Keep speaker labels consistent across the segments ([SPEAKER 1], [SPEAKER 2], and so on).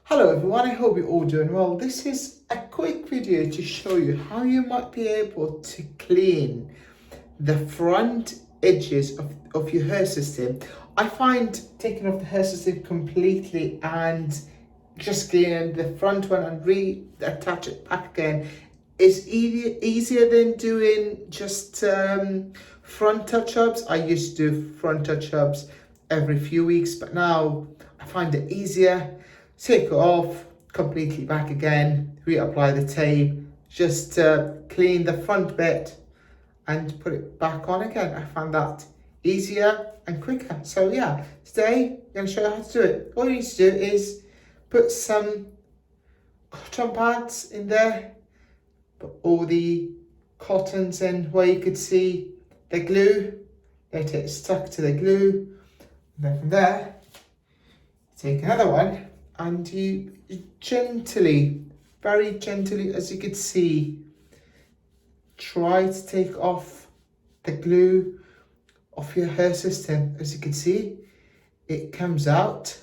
[SPEAKER 1] Hello everyone, I hope you're all doing well. This is a quick video to show you how you might be able to clean the front edges of your hair system. I find taking off the hair system completely and just cleaning the front one and reattach it back again is easier than doing just front touch-ups. I used to do front touch-ups every few weeks, but now I find it easier. Take it off, completely back again, reapply the tape, just clean the front bit and put it back on again. I found that easier and quicker. So yeah, today I'm going to show you how to do it. All you need to do is put some cotton pads in there, put all the cottons in where you could see the glue, let it stuck to the glue, and then from there, take another one and you gently, very gently, as you can see, try to take off the glue off your hair system. As you can see, it comes out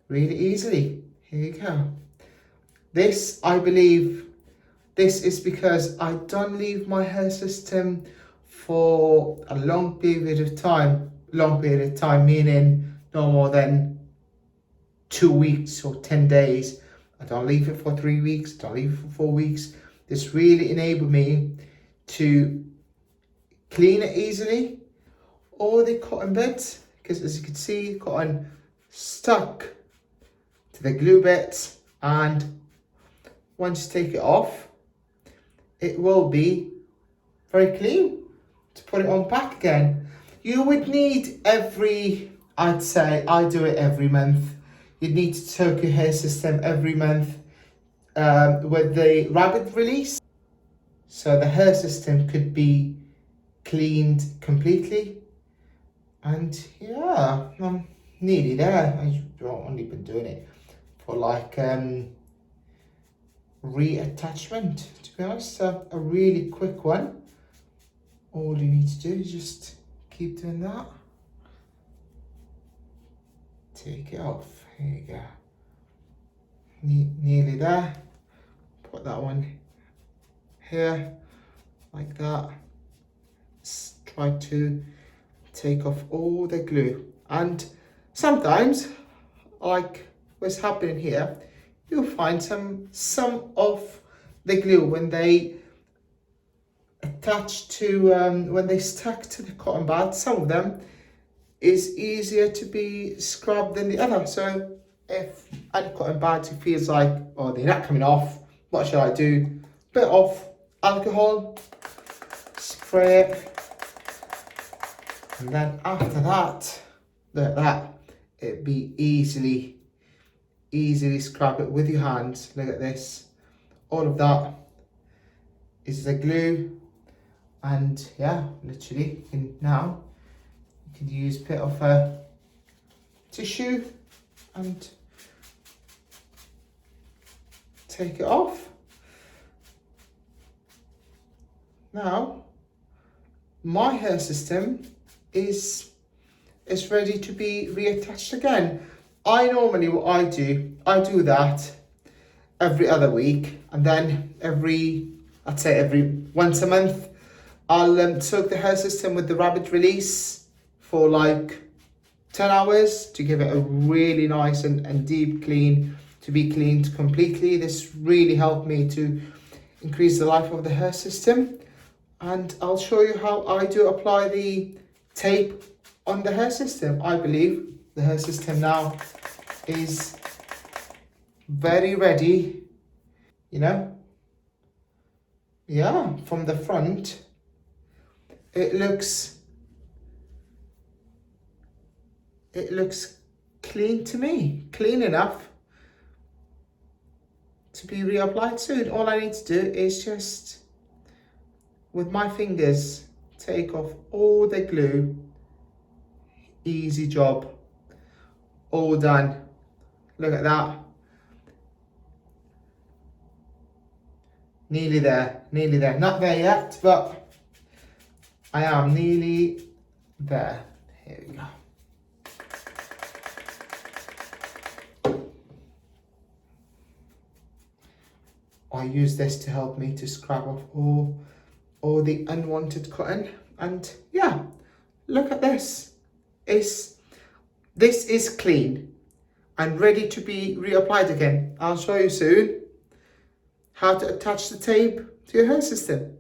[SPEAKER 1] really easily. Here you go. This, I believe, this is because I don't leave my hair system for a long period of time. Long period of time meaning no more than 2 weeks or 10 days. I don't leave it for 3 weeks, don't leave it for 4 weeks. This really enabled me to clean it easily. All the cotton bits, because as you can see, cotton stuck to the glue bits, and once you take it off, it will be very clean to put it on back again. You would need I'd say I do it every month. You'd need to soak your hair system every month with the rabbit release, so the hair system could be cleaned completely. And yeah, I'm nearly there. I've only been doing it for like reattachment, to be honest. So a really quick one. All you need to do is just keep doing that. Take it off. Here you go. Nearly there. Put that one here, like that. Try to take off all the glue. And sometimes, like what's happening here, you'll find some of the glue when they attach to, when they stuck to the cotton bud, some of them is easier to be scrubbed than the other. So if any cotton buds feels like, oh, they're not coming off, what should I do? Bit of alcohol, spray it, and then after that, like that, it'd be easily scrub it with your hands. Look at this. All of that is the glue, and yeah, literally, now you can use a bit of a tissue and take it off. Now, my hair system is ready to be reattached again. I normally, what I do that every other week, and then I'd say every once a month, I'll soak the hair system with the rabbit release for like 10 hours to give it a really nice and deep clean, to be cleaned completely. This really helped me to increase the life of the hair system. And I'll show you how I do apply the tape on the hair system. I believe the hair system now is very ready, you know. Yeah, from the front, it looks clean to me, clean enough to be reapplied soon. All I need to do is just, with my fingers, take off all the glue. Easy job, all done. Look at that. Nearly there, not there yet, but I am nearly there. Here we go. I use this to help me to scrub off all the unwanted cotton. And yeah, look at this. This is clean and ready to be reapplied again. I'll show you soon how to attach the tape to your hair system.